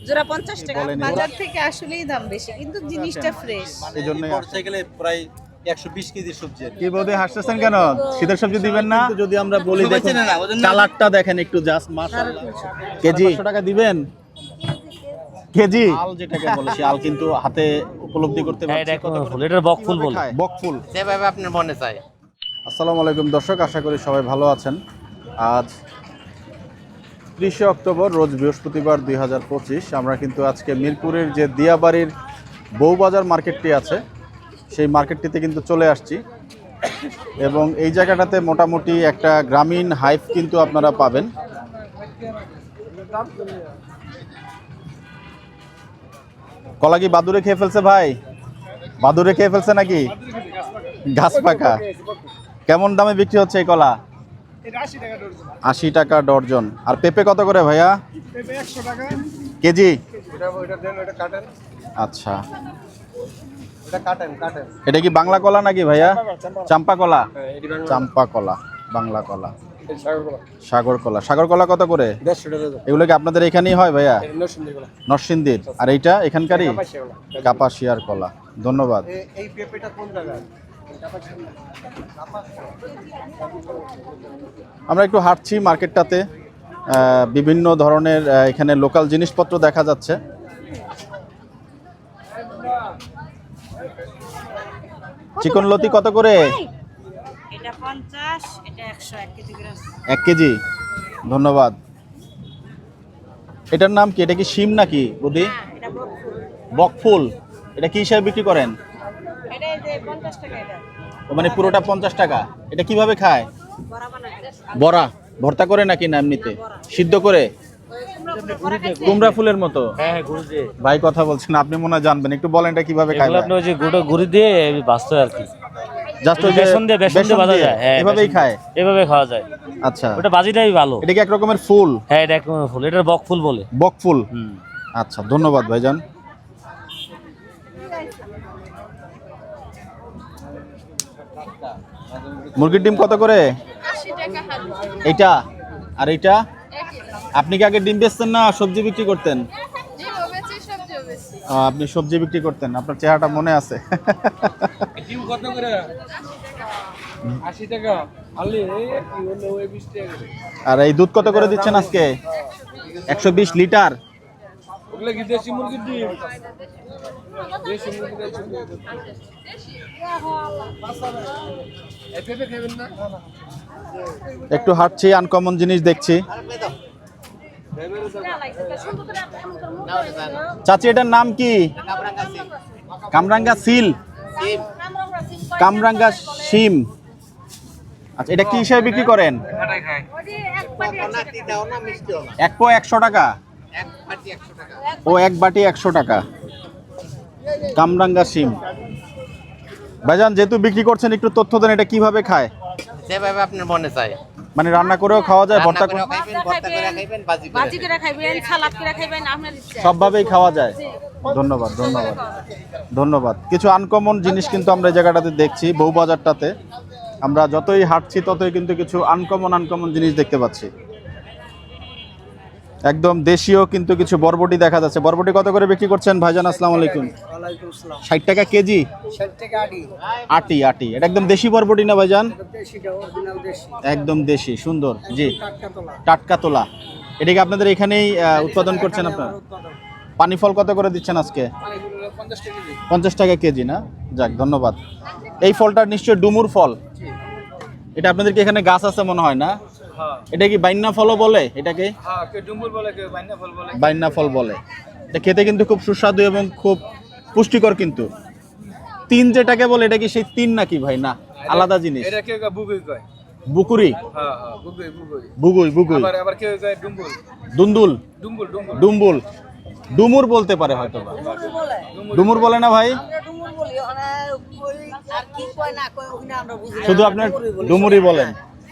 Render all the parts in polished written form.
জোড়া 50 টাকা। বাজার থেকে আসলেই দাম বেশি, কিন্তু জিনিসটা ফ্রেশ। এইজন্যই মোটরসাইকেলে প্রায় 120 কেজি সবজি কি বৌদি হাসতেছেন কেন? শীতের সবজি দিবেন না? যদি আমরা বলি দেখুন, দেখেন না ওজন কালারটা দেখেন একটু জাস্ট মাশাআল্লাহ। কেজি 500 টাকা দিবেন কেজি। আল যেটাকে বলে সে আল কিন্তু হাতে উপলব্ধি করতে পারছি। এটা কোন ফুল? এটা বক ফুল বলে। বক ফুল যেভাবে আপনার মনে চায়। আসসালামু আলাইকুম দর্শক, আশা করি সবাই ভালো আছেন। আজ 30 অক্টোবর রোজ বৃহস্পতিবার 2025। আমরা কিন্তু আজকে মিরপুরের যে দিয়াবাড়ির বউবাজার মার্কেটটি আছে সেই মার্কেটটিতে কিন্তু চলে আসছি এবং এই জায়গাটাতে মোটামুটি একটা গ্রামীণ হাইপ কিন্তু আপনারা পাবেন। কলা কি বাদুরে খেয়ে ফেলছে ভাই? বাদুরে খেয়ে ফেলছে নাকি? গাছ পাকা। কেমন দামে বিক্রি হচ্ছে এই কলা? 80 টাকা ডর্জন। আর পেঁপে কত করে ভাইয়া? কেজি? আচ্ছা, এটা কি বাংলা কলা নাকি ভাইয়া? চাম্পা কলা? চাম্পা কলা, বাংলা কলা, সাগর কলা। সাগর কলা কত করে? এগুলো কি আপনাদের এখানেই হয় ভাইয়া? নরসিংদীর। আর এইটা এখানকারই? কাপাসিয়ার কলা। ধন্যবাদ। আমরা একটু হাঁটছি মার্কেটটাতে, বিভিন্ন ধরনের এখানে লোকাল জিনিসপত্র দেখা যাচ্ছে। চিকন লতি কত করে? এটা 50, এটা 100, 1 কেজি গ্রাম। 1 কেজি। ধন্যবাদ। এটার নাম কি? এটা কি শিম নাকি বুদি? এটা বক ফুল। বক ফুল। এটা কি হিসাবে বিক্রি করেন? এটা এই যে 50 টাকা এটা। ও মানে পুরোটা 50 টাকা। এটা কিভাবে খায়? বড়া বানায়। বড়া ভর্তা করে নাকি না এমনিতে সিদ্ধ করে? কুমড়া ফুলের মতো। হ্যাঁ হ্যাঁ, গুড় দিয়ে। ভাই কথা বলছেন, আপনি মনে হয় জানবেন, একটু বলেন এটা কিভাবে খায়? এগুলো আপনি ওই যে গুড় দিয়ে বাঁচতে আর কি। জাস্ট ওই বেসন দিয়ে ভাজা যায়। হ্যাঁ, এভাবেই বেসন খায়। এভাবে খাওয়া যায়। আচ্ছা, ওটা বাজিটাই ভালো। এটা কি এক রকমের ফুল? হ্যাঁ, এটা একদম ফুল। এটা বক ফুল বলে। বক ফুল। হুম। আচ্ছা, ধন্যবাদ ভাইজান। মুরগির ডিম কত করে? 80 টাকা হালি। এইটা আর এইটা? আপনি কি আগে ডিম বেচতেন না সবজি বিক্রি করতেন? ডিমও বেচি, সবজিও বেচি। আপনি সবজি বিক্রি করতেন, আপনার চেহারাটা মনে আছে। ডিম কত করে? 80 টাকা আলি, এই কি হলো ওই 20 টাকা করে। আর এই দুধ কত করে দিচ্ছেন আজকে? 120 লিটার। ওগুলা কি দেশি মুরগির ডিম? দেশি মুরগির ডিম। এতে খাবেন না? একটু হাঁটছি, আনকমন জিনিস দেখছি। চাচি এটার নাম কি? কামরাঙ্গা সিল, কামরাঙ্গা শিম। আচ্ছা, এটা কি হিসাবে বিক্রি করেন? খাটাই খায়। এক পো 100 টাকা। ও এক বাটি 100 টাকা। কামরাঙ্গা শিম। ভাইজান যেহেতু বিক্রি করছেন একটু তথ্য দেন, এটা কিভাবে খায়? যেভাবে আপনার মনে চায়। মানে রান্না করেও খাওয়া যায়, ভর্তা করে খাইবেন, ভর্তা করে খাইবেন, ভাজি করে খাইবেন, সালাদ করে খাইবেন, আপনার ইচ্ছা। সবভাবেই খাওয়া যায়। ধন্যবাদ, ধন্যবাদ, ধন্যবাদ। কিছু আনকমন জিনিস কিন্তু আমরা এই জায়গাটাতে দেখছি, বউবাজারটাতে। আমরা যতই হাঁটছি ততই কিন্তু কিছু আনকমন জিনিস দেখতে পাচ্ছি। একদম দেশীয় কিন্তু কিছু বরবটি দেখা যাচ্ছে। বরবটি কত করে বিক্রি করছেন ভাইজান? আসসালামু আলাইকুম। 60 টাকা কেজি? 60 টাকা আটি। আটি আটি। এটা একদম দেশি বরবটি না ভাইজান? একদম দেশি, সুন্দর। জি, টাটকা তোলা। এটা কি আপনাদের এখানেই উৎপাদন করছেন আপনারা? পানি ফল কত করে দিচ্ছেন আজকে? 50 টাকা কেজি। 50 টাকা কেজি না? যাক, ধন্যবাদ। এই ফলটা নিশ্চয় ডুমুর ফল। এটা আপনাদের কি এখানে গাছ আছে মনে হয় না? হ্যাঁ এটা কি বাইন্না ফলও বলে এটাকে? হ্যাঁ, কে ডুমুর বলে, কে বাইনা ফল বলে। বাইন্না ফল বলে। এটা খেতে কিন্তু খুব সুস্বাদু এবং খুব পুষ্টিকর কিন্তু। তিন যেটাকে বলে, এটা কি সেই তিন নাকি ভাই? না, আলাদা জিনিস। এটা কেউ বুগুই কয়। বুকুরি? হ্যাঁ হ্যাঁ, বুগুই বুগুই। বুগুই বুগুই। আবার কেউ কয় ডুম্বুল। দুন্দুল? ডুম্বুল ডুম্বুল। ডুম্বুল, ডুমুর বলতে পারে হয়তো বা। ডুমুর বলে না ভাই? শুধু আপনার ডুমুরি বলেন।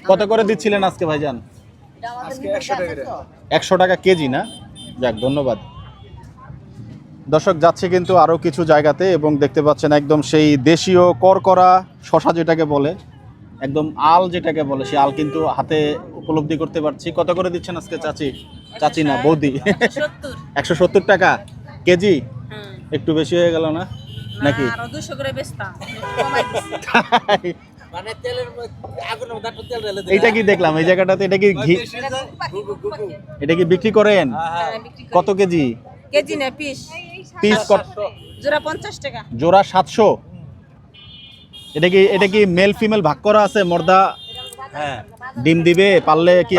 কত করে দিচ্ছিলেন আজকে ভাইজান? আজকে 100 টাকা করে। 100 টাকা কেজি না? যাক, ধন্যবাদ। দর্শক যাচ্ছে কিন্তু আরো কিছু জায়গাতে এবং দেখতে পাচ্ছেন একদম সেই দেশীয় করকরা শশা যেটাকে বলে, একদম আল যেটাকে বলে, সেই আল কিন্তু হাতে উপলব্ধি করতে পারছি। কত করে দিচ্ছেন আজকে চাচি? চাচি না বৌদি 70 170 টাকা কেজি একটু বেশি হয়ে গেল না নাকি আর 200 করে বেচতাম কমাই দিছি মানে তেলের আগুন মধ্যে তেল ঢেলে এটা কি দেখলাম এই জায়গাটাতে এটা কি ঘি এটা কি বিক্রি করেন কত কেজি কেজি না পিস পিস কত জোড়া 50 টাকা জোড়া 700 এটা কি মেল ফিমেল ভাগ করা আছে মর্দা হ্যাঁ ডিম দিবে পারলে কি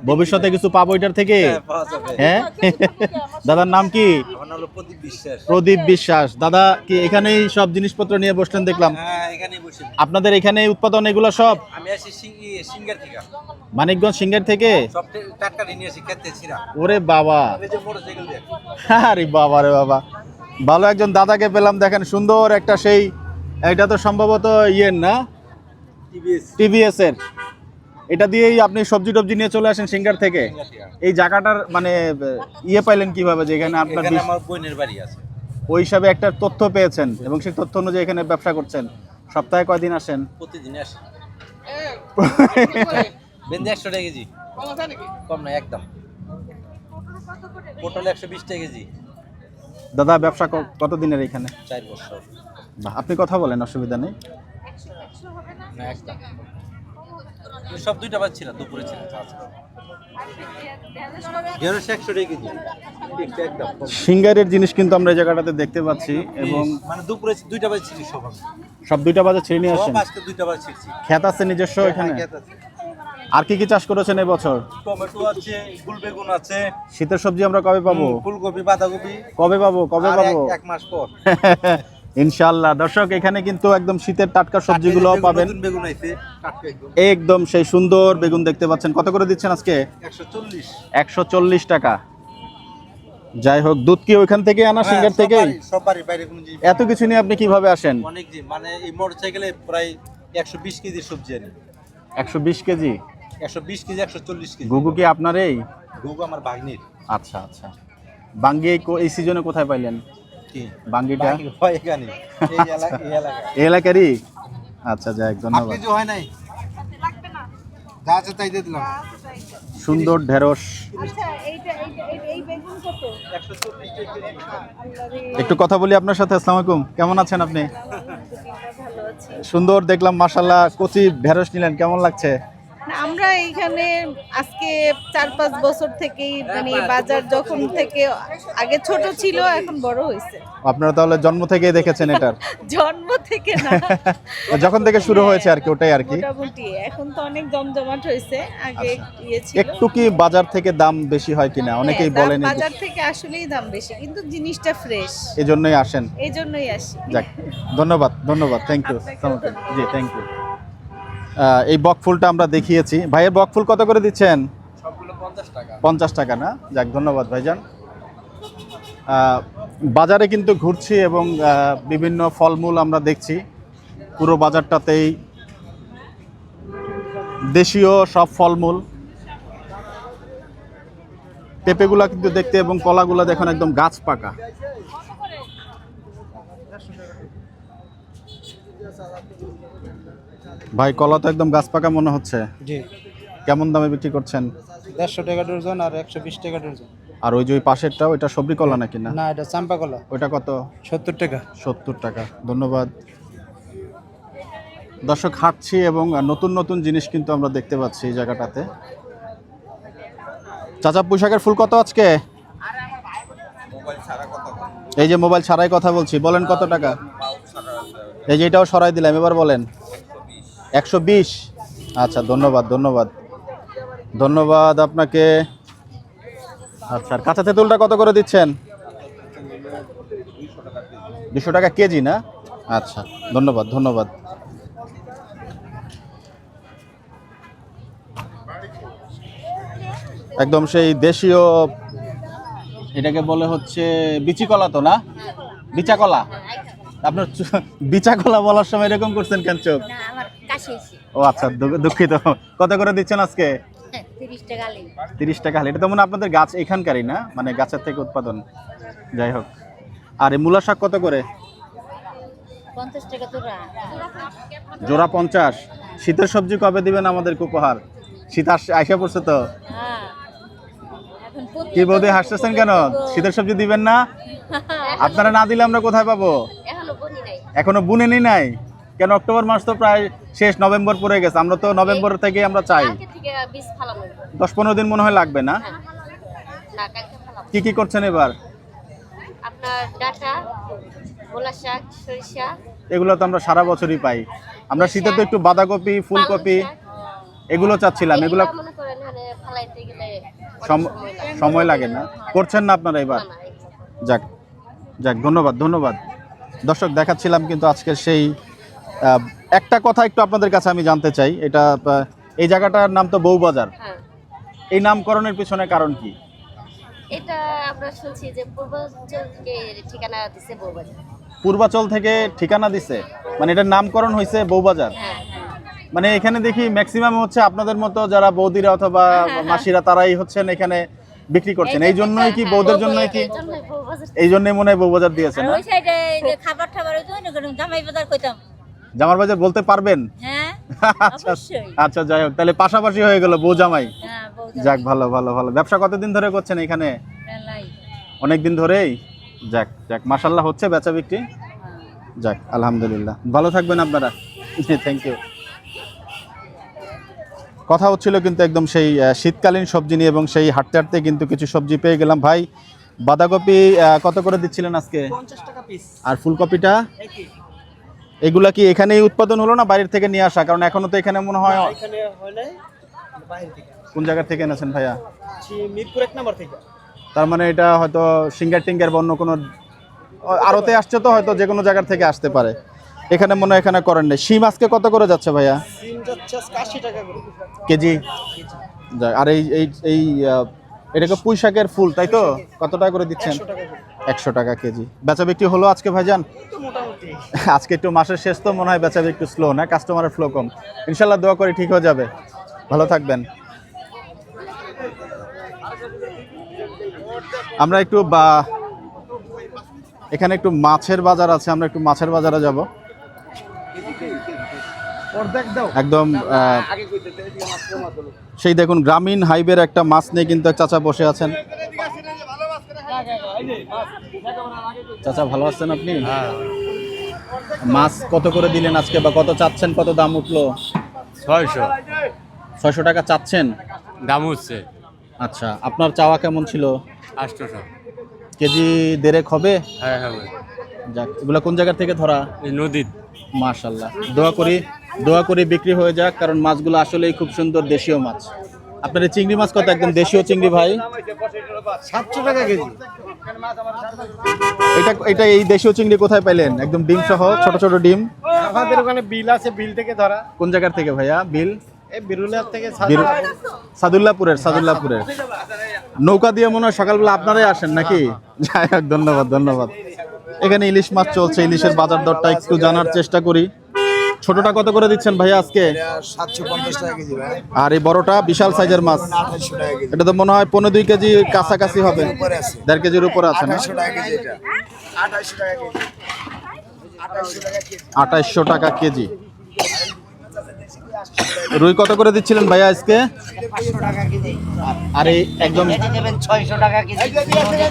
ভবিষ্যতে কিছু পাবো এটার থেকে হ্যাঁ দাদার নাম কি আমার নাম হলো প্রদীপ বিশ্বাস। প্রদীপ বিশ্বাস দাদা কি এখানেই সব জিনিসপত্র নিয়ে বসলেন দেখলাম হ্যাঁ এখানেই বসে আপনাদের এখানে উৎপাদন এগুলো সব আমি আসি সিঙ্গার থেকে মানিকগঞ্জ সিঙ্গার থেকে সব টাটকা নিয়ে আসি খেতে ছিরা ওরে বাবা এই যে মোটরসাইকেল দিয়ে আরে বাবা রে বাবা ভালো একজন দাদাকে পেলাম দেখেন সুন্দর একটা সেই এটা তো সম্ভবত ইয়ের না টিভিএস এর এটা দিয়েই আপনি সবজি টবজি নিয়ে চলে আসেন সিঙ্গার থেকে এই জায়গাটার মানে ইয়ে পাইলেন কিভাবে যে এখানে আপনার এখানে আমার বোনের বাড়ি আছে ওই হিসাবে একটা তথ্য পেয়েছেন এবং সেই তথ্য অনুযায়ী এখানে ব্যবসা করছেন সপ্তাহে কয়দিন আসেন প্রতিদিন আসি বেন্দে 100 টাকা কেজি কম না একদম পটল 120 টাকা কেজি দাদা ব্যবসা কতদিনের এখানে 4 বছর বাহ, আপনি কথা বলেন অসুবিধা নেই না একদম সব দুইটা বাজ ছিল দুপুরে ছিল গেরো 100 টাকা কেজি একদম সিঙ্গারের জিনিস কিন্তু আমরা এই জায়গাটাতে দেখতে পাচ্ছি এবং মানে দুপুরে দুইটা বাজ ছিল সব সব 2টা বাজে ছেড়ে নিয়ে সব আসেন আজকে দুইটা বাজ ছিড়ছি ক্ষেত আছে নিজস্ব এখানে আর কি কি চাষ করেছেন এই বছর টমেটো আছে গুল বেগুন আছে শীতের সবজি আমরা কবে পাবো ফুলকপি বাঁধাকপি কবে পাবো কবে আর পাবো এক মাস পর ইনশাআল্লাহ দর্শক এখানে কিন্তু একদম শীতের টাটকা সবজিগুলো পাবেন নতুন বেগুন আইছে টাটকা একদম একদম সেই সুন্দর বেগুন দেখতে পাচ্ছেন কত করে দিচ্ছেন আজকে 140 140 টাকা যাই হোক দুধ কি ওইখান থেকে আনা সিঙ্গার থেকে সব বাড়ি বাইরে কোনো জিনিস এত কিছু নিয়ে আপনি কিভাবে আসেন অনেক জি মানে এই মোটরসাইকেলে প্রায় 120 কেজি সবজি আনি 120 কেজি 120 কেজি 140 কেজি গুগু কি আপনার এই গুগু আমার ভাগ্নির আচ্ছা আচ্ছা বাঙ্গি এই সিজনে কোথায় পাইলেন কি বাঙ্গিটা হয় এখানে এই এলাকা এই এলাকারই আচ্ছা যাই হোক, ধন্যবাদ কিছু হয় নাই যা আছে তাই দিয়ে দিলাম সুন্দর ঢেঁড়স আচ্ছা এই বেগুন কত 140 টাকা কেজি একটু কথা বলি আপনার সাথে আসসালামু আলাইকুম কেমন আছেন আপনি ভালো আছে সুন্দর দেখলাম মাশাআল্লাহ কচি ঢেঁড়স নিলেন কেমন লাগছে না, আমরা এইখানে আজকে 4-5 বছর থেকেই মানে বাজার যখন থেকে আগে ছোট ছিল এখন বড় হয়েছে আপনারা তাহলে জন্ম থেকেই দেখেছেন এটার জন্ম থেকে না যখন থেকে শুরু হয়েছে আর কি ওটাই আর কি মোটামুটি এখন তো অনেক জমজমাট হয়েছে আগে ইয়ে ছিল একটু কি বাজার থেকে দাম বেশি হয় কিনা অনেকেই হ্যাঁ, বলেন বাজার থেকে আসলেই দাম বেশি কিন্তু জিনিসটা ফ্রেশ এই জন্যই আসেন এই জন্যই আসি যাক ধন্যবাদ থ্যাংক ইউ জি থ্যাংক ইউ এই বক ফুলটা আমরা দেখিয়েছি ভাইয়ের বক ফুল কত করে দিচ্ছেন সবগুলো 50 টাকা 50 টাকা না যাক ধন্যবাদ ভাইজান বাজারে কিন্তু ঘুরছি এবং বিভিন্ন ফলমূল আমরা দেখছি পুরো বাজারটাতেই দেশীয় সব ফলমূল পেঁপেগুলা কিন্তু দেখতে এবং কলাগুলা দেখুন একদম গাছ পাকা ভাই কলা তো একদম গাছ পাকা মনে হচ্ছে জি কেমন দামে বিক্রি করছেন 150 টাকা ডজন আর 120 টাকা ডজন আর ওই যে ওই পাশেরটা ওইটা সবজি কলা নাকি না না এটা চাম্পা কলা ওইটা কত 70 টাকা 70 টাকা ধন্যবাদ দর্শক হাঁটছি এবং নতুন নতুন জিনিস কিন্তু আমরা দেখতে পাচ্ছি এই জায়গাটাতে চাচা পুঁইশাকের ফুল কত আজকে এই যে মোবাইল ছাড়াই কথা বলছি বলেন কত টাকা এই যে এটাও সরাই দিলাম এবার বলেন 120 আচ্ছা ধন্যবাদ আপনাকে আচ্ছা আর কাঁচা তেঁতুলটা কত করে দিচ্ছেন 200 টাকা কেজি না আচ্ছা ধন্যবাদ একদম সেই দেশীয় এটাকে বলে হচ্ছে বিচি কলা তো না বিচা কলা আপনার বিচা কলা বলার সময় এরকম করছেন কেন চোখ ও আচ্ছা দুঃখিত কত করে দিচ্ছেন আজকে 30 টাকা হালি এটা তো মনে হয় আপনাদের গাছ এখানকারই না মানে গাছের থেকে উৎপাদন যাই হোক আর এই মূলা শাক কত করে 50 টাকা জোড়া 50 শীতের সবজি কবে দিবেন আমাদেরকে উপহার শীত আইসা পড়ছে তো এখন কি বৌদি হাসতেছেন কেন? শীতের সবজি দিবেন না? আপনারা না দিলে আমরা কোথায় পাবো? এখনো বনি নাই। এখনো বুনেনি নাই কেন? অক্টোবর মাস তো প্রায় শেষ, নভেম্বর পড়ে গেছে। আমরা তো নভেম্বর থেকে আমরা চাই। কালকে থেকে বীজ ফালানো। 10-15 দিন মনে হয় লাগবে না? না কালকে ফালাবো। কি কি করছেন এবার? আপনার ডাটা, ভোলা শাক, সরিষা, এগুলো তো আমরা সারা বছরই পাই। আমরা শীতে তো একটু বাঁধাকপি, ফুলকপি এগুলো চাচ্ছিলাম। এগুলো মনে করেন মানে ফালাইতে গেলে সময় লাগে না? করছেন না আপনারা এবার? যাক যাক, ধন্যবাদ ধন্যবাদ। দর্শক, দেখাচ্ছিলাম কিন্তু আজকে সেই একটা কথা একটু আপনাদের কাছে আমি জানতে চাই। এটা এই জায়গাটার নাম তো বউবাজার। হ্যাঁ, এই নামকরণের পিছনে কারণ কি? এটা আমরা শুনছি যে পূর্বাঞ্চল থেকে ঠিকানা দিছে বউবাজার। পূর্বাচল থেকে ঠিকানা দিছে, মানে এটার নামকরণ হয়েছে বউবাজার। হ্যাঁ, মানে এখানে দেখি ম্যাক্সিমাম হচ্ছে আপনাদের মতো যারা বৌদিরা অথবা মাসিরা, তারাই হচ্ছেন এখানে বিক্রি করছেন। এই জন্যই কি বৌদের জন্যই কি? জন্যই বউবাজার। এই জন্যই মনে হয় বউবাজার দিয়েছেন আর না? ওই সাইডে যে খাবার টাবার ওই তো জামাই বাজার কইতাম। জামার বাজার বলতে পারবেন? হ্যাঁ আচ্ছা অবশ্যই। আচ্ছা, যাই হোক, তাহলে পাশাপাশি হয়ে গেল বউ জামাই। হ্যাঁ বউ যাক, ভালো ভালো ভালো। ব্যবসা কতদিন ধরে করছেন এখানে? জামাই। অনেক দিন ধরেই। যাক যাক, মাশাল্লাহ হচ্ছে বেচা বিক্রি। যাক, আলহামদুলিল্লাহ। ভালো থাকবেন আপনারা। Thank you. কথা হচ্ছিল কিন্তু একদম সেই শীতকালীন সবজি নিয়ে, এবং সেই হাঁটতে হাঁটতে কিন্তু কিছু সবজি পেয়ে গেলাম। ভাই, বাঁধাকপি কত করে দিচ্ছিলেন আজকে? 50 টাকা পিস। আর ফুলকপিটা? এগুলা কি এখানেই উৎপাদন হলো না বাইরের থেকে নিয়ে আসা? কারণ এখনো তো এখানে মনে হয়। এখানে হলে বাইরে থেকে। কোন জায়গা থেকে এনেছেন ভাইয়া? মিরপুর 1 নম্বর থেকে। তার মানে এটা হয়তো সিঙ্গার টিঙ্গার বা অন্য কোনো আড়তে আসছে, তো হয়তো যে কোনো জায়গার থেকে আসতে পারে। এখানে মনে হয় এখানে করেন না। শিম আজকে কত করে যাচ্ছে ভাইয়া? সিম যাচ্ছে আজকে 80 টাকা করে কেজি। যাক, আর এই এই এই এটাকে পুঁই শাকের ফুল, তাই তো? কত টাকা করে দিচ্ছেন? 100 টাকা করে। 100 টাকা কেজি। বেচা বিক্রি হলো আজকে ভাইজান? তো মোটামুটি আজকে একটু মাসের শেষ তো মনে হয় বেচা বিক্রি একটু স্লো না? কাস্টমারের ফ্লো কম। ইনশাল্লাহ দোয়া করি ঠিক হয়ে যাবে। ভালো থাকবেন। আমরা একটু এখানে একটু মাছের বাজার আছে, আমরা একটু মাছের বাজারে যাব। একদম সেই দেখুন, গ্রামীণ হাইওয়ের একটা মাছ নিয়ে কিন্তু এক চাচা বসে আছেন। চাচা ভালো আছেন আপনি? মাছ কত করে দিলেন আজকে, বা কত চাচ্ছেন, কত দাম উঠলো? 600 টাকা চাচ্ছেন দাম হচ্ছে। আচ্ছা, আপনার চাওয়া কেমন ছিল? 800। কেজি দেড়েক হবে? হ্যাঁ হ্যাঁ, যাক, এগুলা কোন জায়গা থেকে ধরা? এই নদীর। মাশাআল্লাহ, দোয়া করি বিক্রি হয়ে যাক, কারণ মাছগুলো আসলেই খুব সুন্দর দেশীয় মাছ। আপনার এই চিংড়ি মাছ কত? একদম দেশীয় চিংড়ি ভাই? 700 টাকা কেজি। এটা এই দেশীয় চিংড়ি কোথায় পাইলেন? একদম ডিম সহ, ছোট ছোট ডিম। আমাদের ওখানে বিল আছে, বিল থেকে ধরা। কোন জায়গার থেকে ভাইয়া বিল? এই বিরুলিয়া থেকে সাদুল্লাপুরের। নৌকা দিয়ে মনে হয় সকালবেলা আপনারাই আসেন নাকি? যাই হোক, ধন্যবাদ ধন্যবাদ। এখানে ইলিশ মাছ চলছে, ইলিশের বাজার দরটা একটু জানার চেষ্টা করি। ছোটটা কত করে দিচ্ছেন ভাইয়া আজকে? 750 টাকা কেজি ভাই। আর এই বড়টা বিশাল সাইজের মাছ, 2800 টাকা কেজি। এটা তো মনে হয় 15-2 কেজি কাছাকাছি হবে। 1.5 কেজির উপরে আছে না? 2800 টাকা কেজি এটা। 2800 টাকা কেজি। 2800 টাকা কেজি। রুই কত করে দিচ্ছিলেন ভাইয়া আজকে? 500 টাকা কেজি। আর এই একদম এটি নেবেন 600 টাকা কেজি।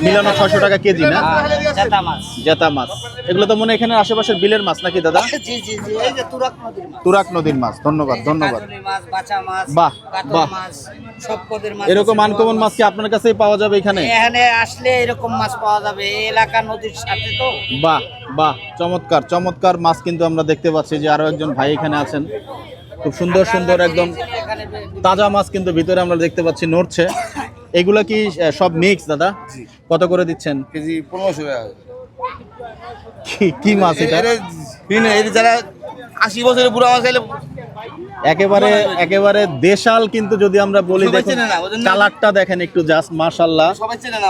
মিলানো 600 টাকা কেজি না? জেতা মাছ। জেতা মাছ। এগুলো তো মনে হয় এখানে আশেপাশের বিলের মাছ নাকি দাদা? জি জি জি, এই যে তুরাক নদীর মাছ। তুরাক নদীর মাছ। ধন্যবাদ ধন্যবাদ। কাজলি মাছ, বাচা মাছ, বাহ, কাতল বাহ। মাছ, সব পদের মাছ। এরকম আনকমন মাছ কি আপনার কাছেই পাওয়া যাবে এখানে? এখানে আসলে এরকম মাছ পাওয়া যাবে, এই এলাকা নদীর সাথে তো। বাহ বাহ, চমৎকার চমৎকার মাছ কিন্তু আমরা দেখতে পাচ্ছি যে আরো একজন ভাই এখানে আছেন। খুব সুন্দর সুন্দর একদম তাজা মাছ কিন্তু ভিতরে আমরা দেখতে পাচ্ছি নড়ছে। এগুলা কি সব মিক্স দাদা? কত করে দিচ্ছেন কেজি? 1500 টাকা। কি মাছ এটা? যারা 80 বছরের বুড়া মাছ খাইলে একেবারে একেবারে দেশাল কিন্তু, যদি আমরা বলি সবাই দেখুন চেনে না, ওদের নাম- কালারটা দেখেন একটু, জাস্ট মাশাআল্লাহ। সবাই চেনে না।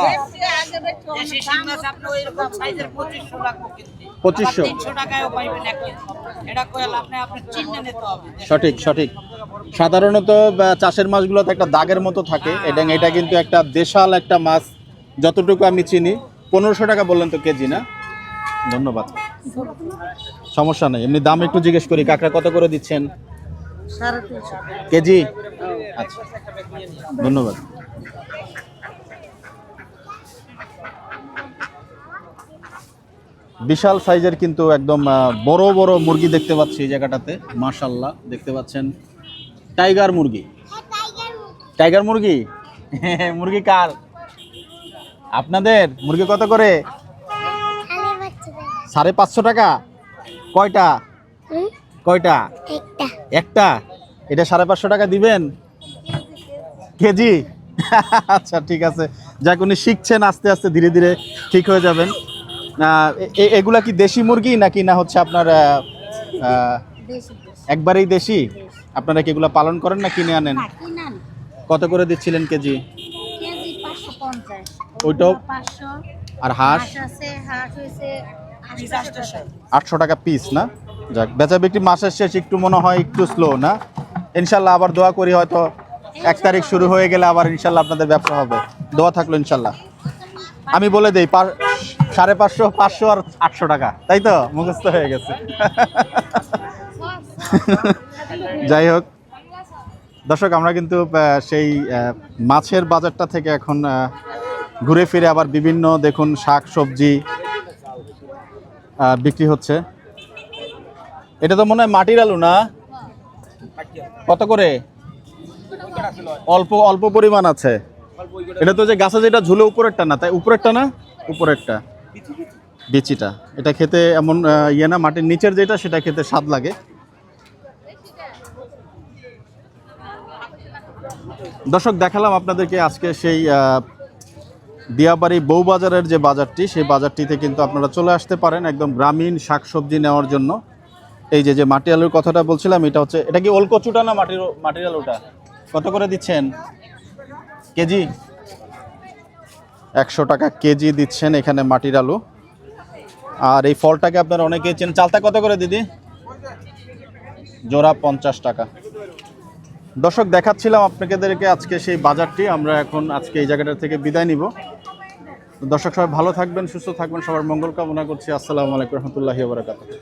দেশি শিং মাছ আপনি ওইরকম সাইজের 2500 টাকা কেজি। 2500 300 টাকায়ও পাইবেন 1 কেজি। এটা কইলে আপনি চিনে নিতে হবে। সঠিক সঠিক। সাধারণত চাষের মাছগুলোতে একটা দাগের মতো থাকে, এবং এটা কিন্তু একটা দেশাল একটা মাছ, যতটুকু আমি চিনি। 1500 টাকা বললেন তো কেজি না? ধন্যবাদ, সমস্যা নেই। এমনি দাম একটু জিজ্ঞেস করি, কাঁকড়া কত করে দিচ্ছেন 350 কেজি? আচ্ছা, ধন্যবাদ। বিশাল সাইজের কিন্তু একদম বড় বড় মুরগি দেখতে পাচ্ছি এই জায়গাটাতে, মাশাআল্লাহ। দেখতে পাচ্ছেন টাইগার মুরগি। টাইগার মুরগি মুরগি কার? আপনাদের? মুরগি কত করে? 550 টাকা। কয়টা? কয়টা? একটা। এটা 550 টাকা দিবেন কেজি? আচ্ছা ঠিক আছে, যাক উনি শিখছেন, আস্তে আস্তে ধীরে ধীরে ঠিক হয়ে যাবেন। এগুলা কি দেশি মুরগি নাকি না হচ্ছে আপনার একবারেই দেশি? আপনারা কি এগুলা পালন করেন না কিনে আনেন? কত করে দিচ্ছিলেন কেজি? কেজি 550 ওইটাও? 500 আর হাঁস? আছে, হাঁস হইছে 800 টাকা পিস না? যাক, বেচা বিক্রি মাসের শেষ একটু মনে হয় একটু স্লো না? ইনশাল্লাহ আবার দোয়া করি, হয়তো 1 তারিখ শুরু হয়ে গেলে আবার ইনশাল্লাহ আপনাদের ব্যবসা হবে। দোয়া থাকলো ইনশাল্লাহ। আমি বলে দেই 550, 500 আর 800 টাকা, তাই তো? মুখস্থ হয়ে গেছে। যাই হোক দর্শক, আমরা কিন্তু সেই মাছের বাজারটা থেকে এখন ঘুরে ফিরে আবার বিভিন্ন দেখুন শাক সবজি বিক্রি হচ্ছে। এটা তো মনে হয় মাটির আলু না? কত করে? অল্প অল্প পরিমাণ আছে। এটা তো যে গাছে যেটা ঝুলে উপরেরটা না, তাই? উপরেরটা না? উপরেরটা বিচিটা। এটা খেতে এমন ইয়ে না, মাটির নিচের যেটা সেটা খেতে স্বাদ লাগে। দর্শক, দেখালাম আপনাদেরকে আজকে সেই দিয়াবাড়ি বউবাজারের যে বাজারটি, সেই বাজারটিতে কিন্তু আপনারা চলে আসতে পারেন একদম গ্রামীণ শাকসবজি নেওয়ার জন্য। এই যে মাটি আলুর কথাটা বলছিলাম, এটা হচ্ছে, এটা কি ওলকচুটা না মাটির আলুটা? কত করে দিচ্ছেন কেজি? 100 টাকা কেজি দিচ্ছেন এখানে মাটির আলু। আর এই ফলটাকে আপনারা অনেকেই চেন। চালতা কত করে দিদি? জোড়া 50 টাকা। দর্শক, দেখাচ্ছিলাম আপনাদেরকে আজকে সেই বাজারটি। আমরা এখন আজকে এই জায়গাটা থেকে বিদায় নিব। দর্শক সবাই ভালো থাকবেন, সুস্থ থাকবেন, সবার মঙ্গল কামনা করছি। আসসালামু আলাইকুম রহমতুল্লাহি ওয়া বারাকাতুহু।